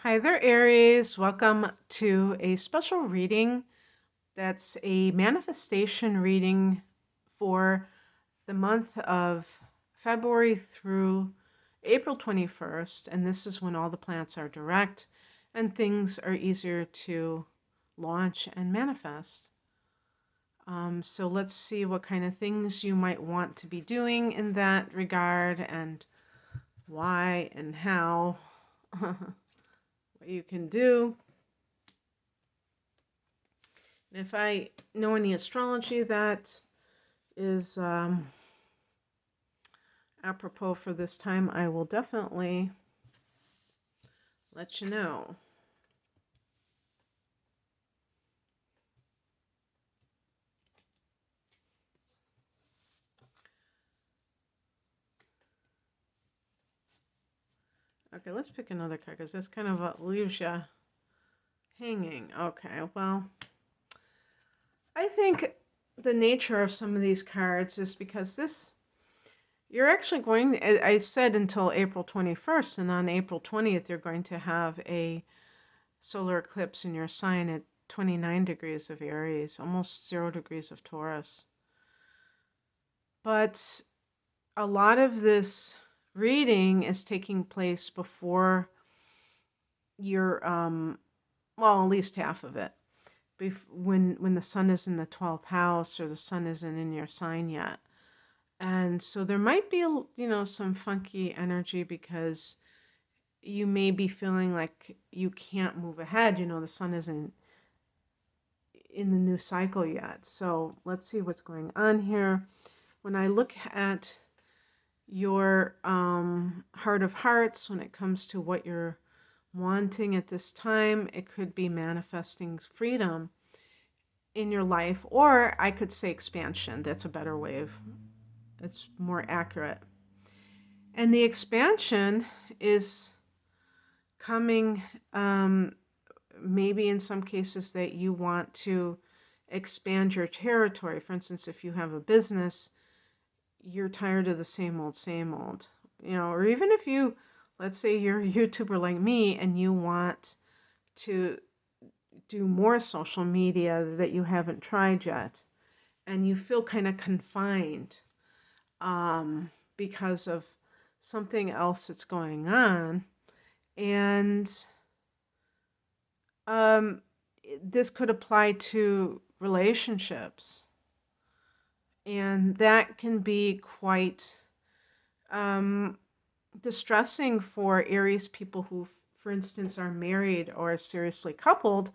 Hi there, Aries. Welcome to a special reading that's a manifestation reading for the month of February through April 21st. And this is when all the planets are direct and things are easier to launch and manifest. So let's see what kind of things you might want to be doing in that regard and why and how, what you can do. If I know any astrology that is apropos for this time, I will definitely let you know. Okay, let's pick another card because this kind of leaves you hanging. Okay, well, I think the nature of some of these cards is because you're actually going, I said until April 21st, and on April 20th, you're going to have a solar eclipse in your sign at 29 degrees of Aries, almost 0 degrees of Taurus. But a lot of this reading is taking place before your, well, at least half of it, when the sun is in the 12th house or the sun isn't in your sign yet. And so there might be, some funky energy because you may be feeling like you can't move ahead. The sun isn't in the new cycle yet. So let's see what's going on here. When I look at your heart of hearts, when it comes to what you're wanting at this time, it could be manifesting freedom in your life, or I could say expansion. That's a better way of, it's more accurate. And the expansion is coming, maybe in some cases that you want to expand your territory. For instance, if you have a business, you're tired of the same old, or even if you, let's say you're a YouTuber like me and you want to do more social media that you haven't tried yet, and you feel kind of confined because of something else that's going on. And this could apply to relationships. And that can be quite distressing for Aries people who, for instance, are married or seriously coupled,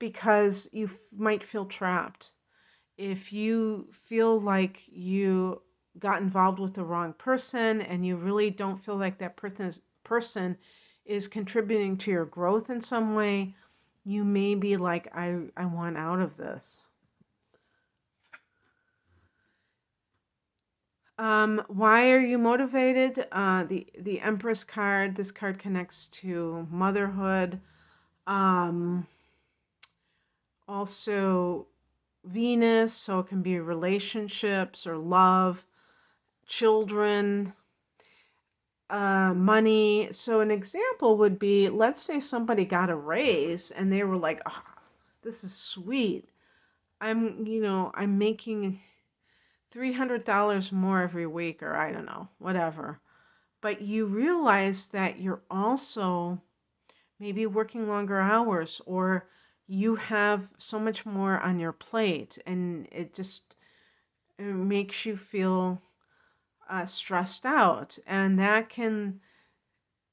because you might feel trapped. If you feel like you got involved with the wrong person and you really don't feel like that person is contributing to your growth in some way, you may be like, I want out of this. Why are you motivated? The Empress card. This card connects to motherhood. Also Venus, so it can be relationships or love, children, money. So an example would be, let's say somebody got a raise and they were like, oh, this is sweet. I'm making $300 more every week, or I don't know, whatever. But you realize that you're also maybe working longer hours, or you have so much more on your plate, and it makes you feel stressed out. And that can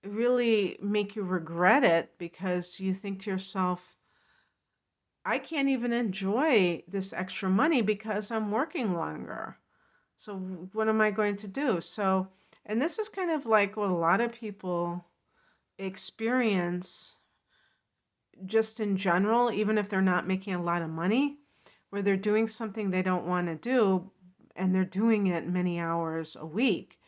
really make you regret it because you think to yourself, I can't even enjoy this extra money because I'm working longer. So what am I going to do? So, and this is kind of like what a lot of people experience just in general, even if they're not making a lot of money, where they're doing something they don't want to do and they're doing it many hours a week.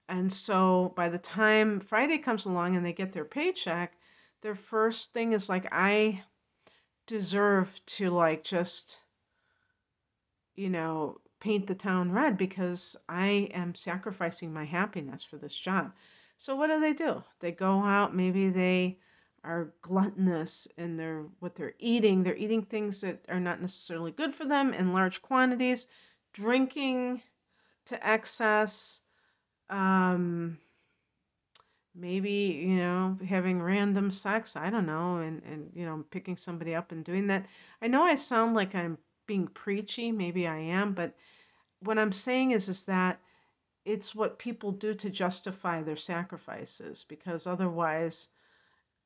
And so by the time Friday comes along and they get their paycheck, their first thing is like, I deserve to like just, paint the town red because I am sacrificing my happiness for this job. So what do? They go out, maybe they are gluttonous in what they're eating. They're eating things that are not necessarily good for them in large quantities, drinking to excess, um, maybe, having random sex, I don't know, and picking somebody up and doing that. I know I sound like I'm being preachy, maybe I am, but what I'm saying is that it's what people do to justify their sacrifices, because otherwise,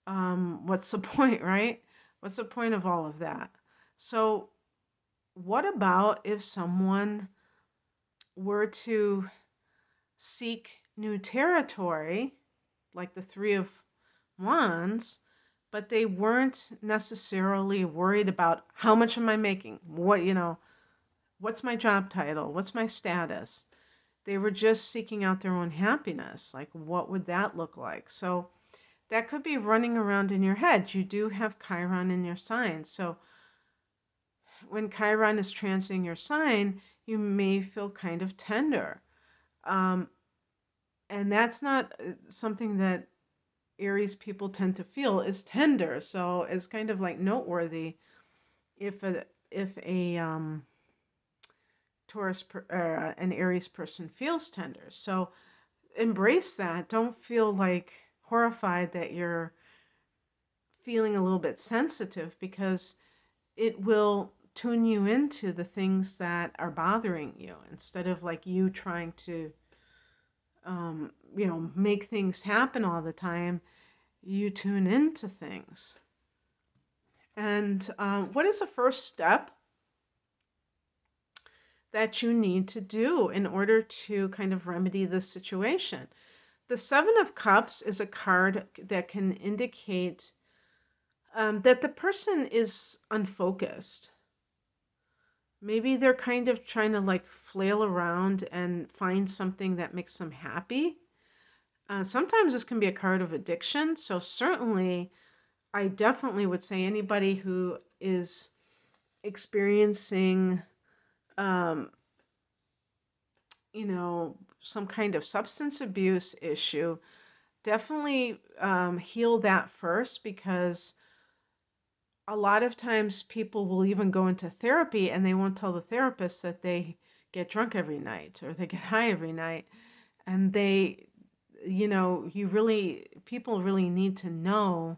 what's the point, right? What's the point of all of that? So, what about if someone were to seek new territory, like the Three of Wands, but they weren't necessarily worried about how much am I making? What's my job title? What's my status? They were just seeking out their own happiness. Like, what would that look like? So, that could be running around in your head. You do have Chiron in your sign. So when Chiron is transiting your sign, you may feel kind of tender. Um, and that's not something that Aries people tend to feel is tender. So it's kind of like noteworthy if a an Aries person feels tender. So embrace that. Don't feel like horrified that you're feeling a little bit sensitive, because it will tune you into the things that are bothering you instead of like you trying to make things happen all the time. You tune into things. And what is the first step that you need to do in order to kind of remedy this situation? The Seven of Cups is a card that can indicate that the person is unfocused. Maybe they're kind of trying to like flail around and find something that makes them happy. Sometimes this can be a card of addiction. So certainly, I definitely would say anybody who is experiencing, um, some kind of substance abuse issue, definitely heal that first, because a lot of times people will even go into therapy and they won't tell the therapist that they get drunk every night or they get high every night. And people really need to know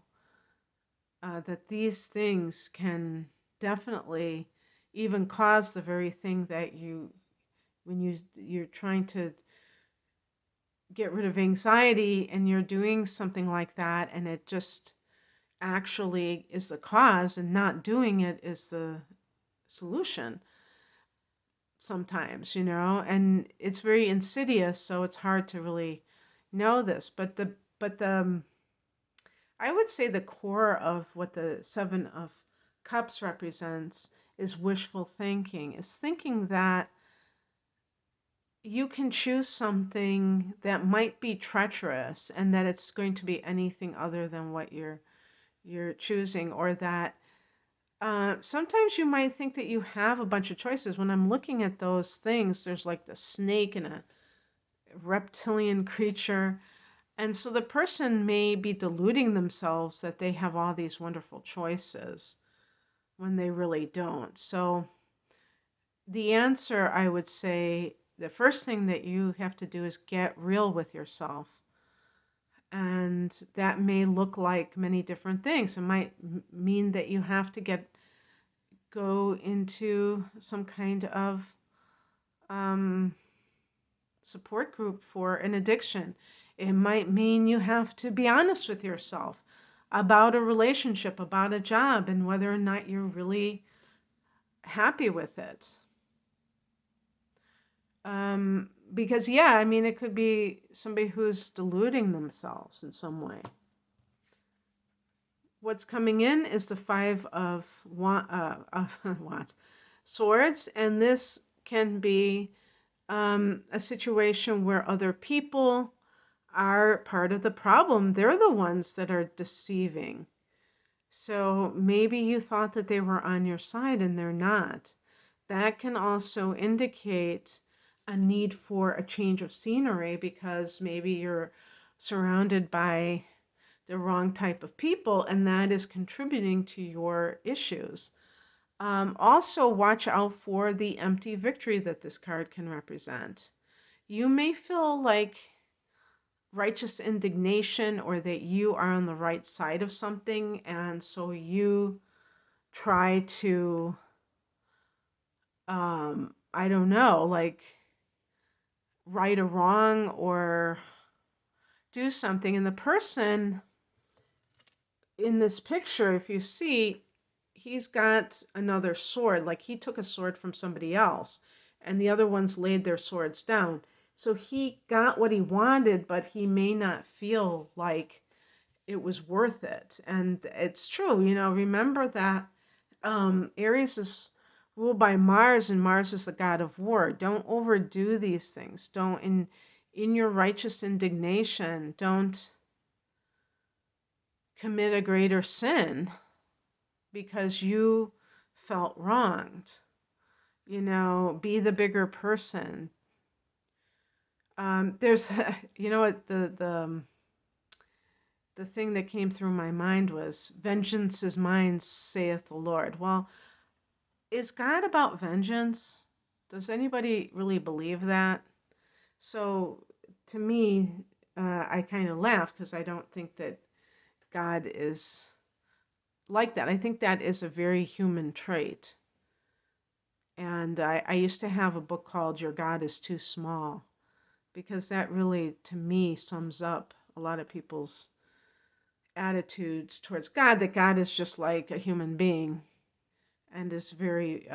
that these things can definitely even cause the very thing that you're trying to get rid of anxiety and you're doing something like that, and it just actually is the cause, and not doing it is the solution sometimes, and it's very insidious, so it's hard to really know this. But the I would say the core of what the Seven of Cups represents is wishful thinking, is thinking that you can choose something that might be treacherous and that it's going to be anything other than what you're choosing, or that sometimes you might think that you have a bunch of choices. When I'm looking at those things, there's like the snake and a reptilian creature. And so the person may be deluding themselves that they have all these wonderful choices when they really don't. So the answer, I would say, the first thing that you have to do is get real with yourself. And that may look like many different things. It might mean that you have to go into some kind of support group for an addiction. It might mean you have to be honest with yourself about a relationship, about a job, and whether or not you're really happy with it. Because, yeah, I mean, it could be somebody who's deluding themselves in some way. What's coming in is the Five of Wands, Swords, and this can be a situation where other people are part of the problem. They're the ones that are deceiving. So maybe you thought that they were on your side and they're not. That can also indicate a need for a change of scenery, because maybe you're surrounded by the wrong type of people, and that is contributing to your issues. Also, watch out for the empty victory that this card can represent. You may feel like righteous indignation or that you are on the right side of something, and so you try to, I don't know, like right or wrong or do something. And the person in this picture, if you see, he's got another sword, like he took a sword from somebody else, and the other ones laid their swords down. So he got what he wanted, but he may not feel like it was worth it. And it's true, remember that Aries is ruled by Mars, and Mars is the god of war. Don't overdo these things. Don't, in your righteous indignation, don't commit a greater sin because you felt wronged. Be the bigger person. There's, what the thing that came through my mind was, vengeance is mine, saith the Lord. Well, is God about vengeance? Does anybody really believe that? So to me, I kind of laugh because I don't think that God is like that. I think that is a very human trait. And I used to have a book called Your God is Too Small, because that really, to me, sums up a lot of people's attitudes towards God, that God is just like a human being and is very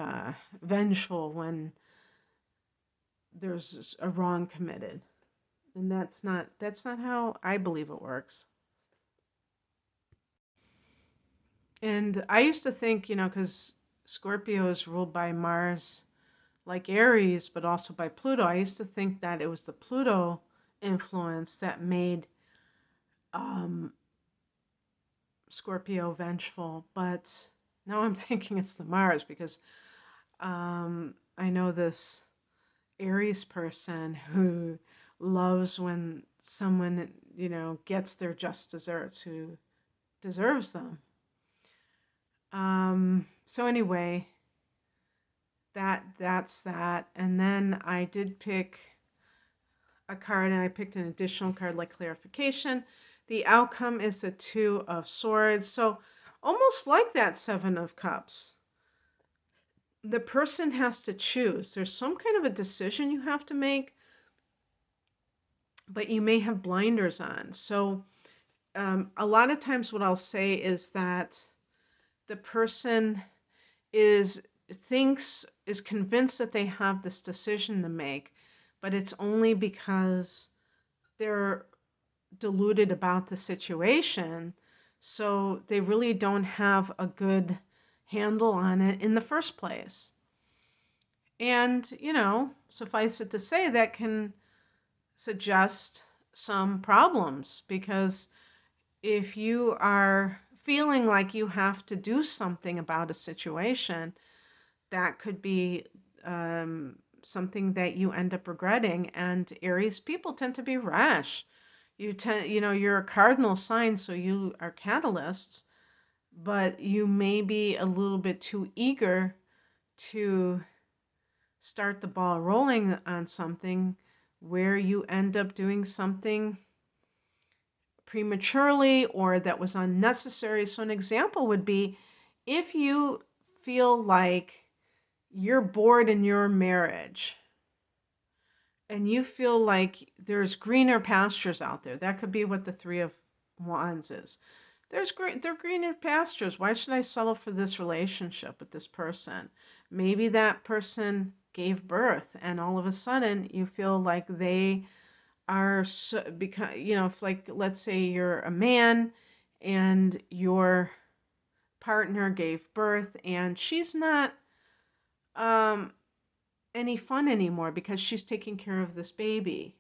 vengeful when there's a wrong committed. And that's not how I believe it works. And I used to think, because Scorpio is ruled by Mars, like Aries, but also by Pluto. I used to think that it was the Pluto influence that made Scorpio vengeful, but now I'm thinking it's the Mars, because I know this Aries person who loves when someone, gets their just desserts, who deserves them. So anyway, that's that. And then I did pick a card, and I picked an additional card like clarification. The outcome is the Two of Swords. So almost like that Seven of Cups. The person has to choose. There's some kind of a decision you have to make, but you may have blinders on. So a lot of times what I'll say is that the person is convinced that they have this decision to make, but it's only because they're deluded about the situation. So they really don't have a good handle on it in the first place. And, suffice it to say, that can suggest some problems, because if you are feeling like you have to do something about a situation, that could be something that you end up regretting. And Aries people tend to be rash. You're a cardinal sign, so you are catalysts, but you may be a little bit too eager to start the ball rolling on something, where you end up doing something prematurely or that was unnecessary. So an example would be, if you feel like you're bored in your marriage and you feel like there's greener pastures out there. That could be what the Three of Wands is. They're greener pastures. Why should I settle for this relationship with this person? Maybe that person gave birth, and all of a sudden you feel like they are, because, if, like, let's say you're a man and your partner gave birth and she's not any fun anymore because she's taking care of this baby.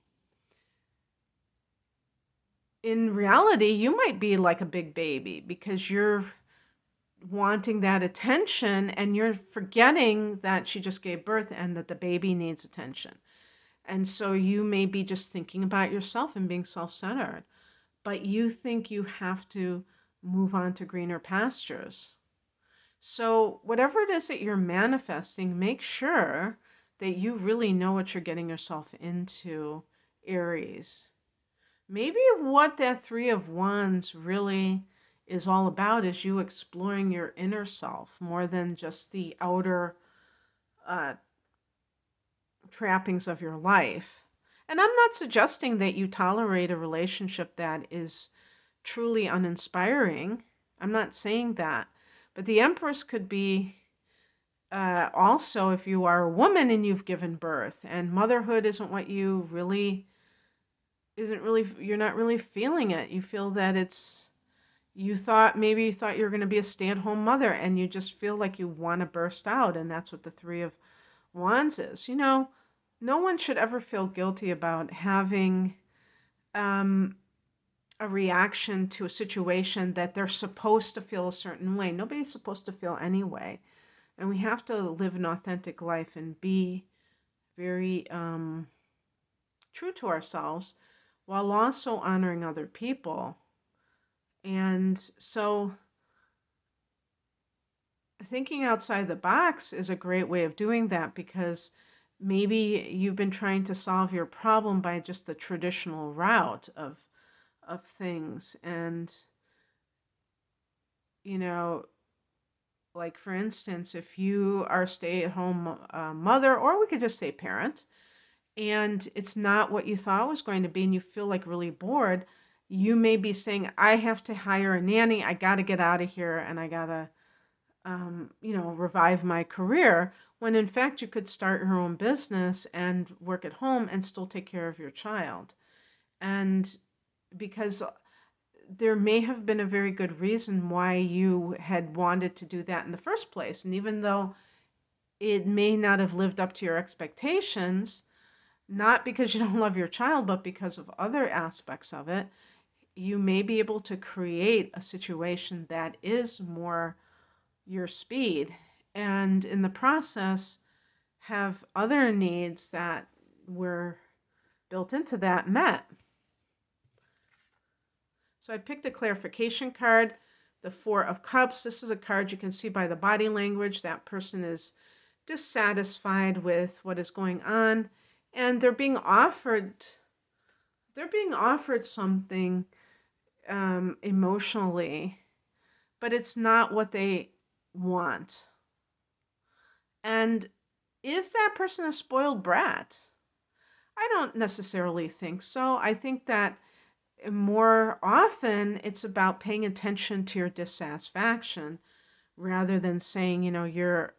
In reality, you might be like a big baby because you're wanting that attention and you're forgetting that she just gave birth and that the baby needs attention. And so you may be just thinking about yourself and being self-centered. but you think you have to move on to greener pastures. So, whatever it is that you're manifesting, make sure that you really know what you're getting yourself into, Aries. Maybe what that Three of Wands really is all about is you exploring your inner self more than just the outer uh, trappings of your life. And I'm not suggesting that you tolerate a relationship that is truly uninspiring. I'm not saying that. But the Empress could be also if you are a woman and you've given birth and motherhood isn't what you really, you're not really feeling it. You feel that maybe you thought you were going to be a stay-at-home mother and you just feel like you want to burst out. And that's what the Three of Wands is. No one should ever feel guilty about having a reaction to a situation that they're supposed to feel a certain way. Nobody's supposed to feel any way. And we have to live an authentic life and be very true to ourselves while also honoring other people. And so thinking outside the box is a great way of doing that, because maybe you've been trying to solve your problem by just the traditional route of things. And, like for instance, if you are a stay-at-home mother, or we could just say parent, and it's not what you thought it was going to be, and you feel like really bored, you may be saying, I have to hire a nanny, I got to get out of here, and I got to, revive my career, when in fact you could start your own business and work at home and still take care of your child. And because there may have been a very good reason why you had wanted to do that in the first place. And even though it may not have lived up to your expectations, not because you don't love your child, but because of other aspects of it, you may be able to create a situation that is more your speed. And in the process, have other needs that were built into that met. So I picked a clarification card, the Four of Cups. This is a card you can see by the body language. That person is dissatisfied with what is going on, and they're being offered something emotionally, but it's not what they want. And is that person a spoiled brat? I don't necessarily think so. I think that more often it's about paying attention to your dissatisfaction rather than saying, you're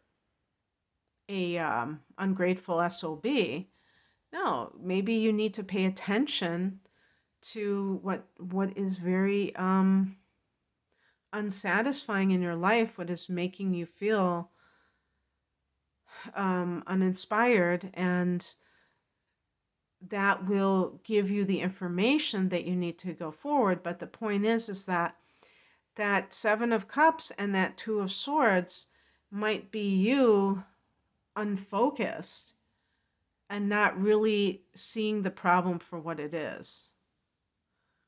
a ungrateful SOB. No, maybe you need to pay attention to what is very unsatisfying in your life, what is making you feel uninspired, and that will give you the information that you need to go forward. But the point is that Seven of Cups and that Two of Swords might be you unfocused and not really seeing the problem for what it is,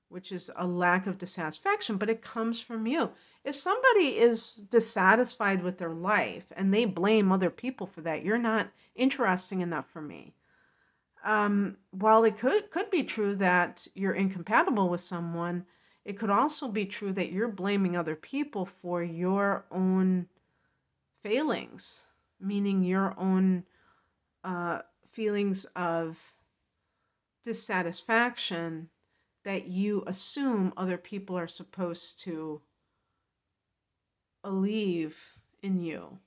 which is a lack of dissatisfaction, but it comes from you. If somebody is dissatisfied with their life and they blame other people for that, you're not interesting enough for me. While it could be true that you're incompatible with someone, it could also be true that you're blaming other people for your own failings, meaning your own feelings of dissatisfaction that you assume other people are supposed to alleviate in you,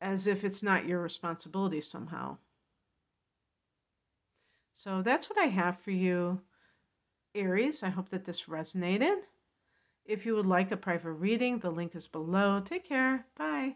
as if it's not your responsibility somehow. So that's what I have for you, Aries. I hope that this resonated. If you would like a private reading, the link is below. Take care. Bye.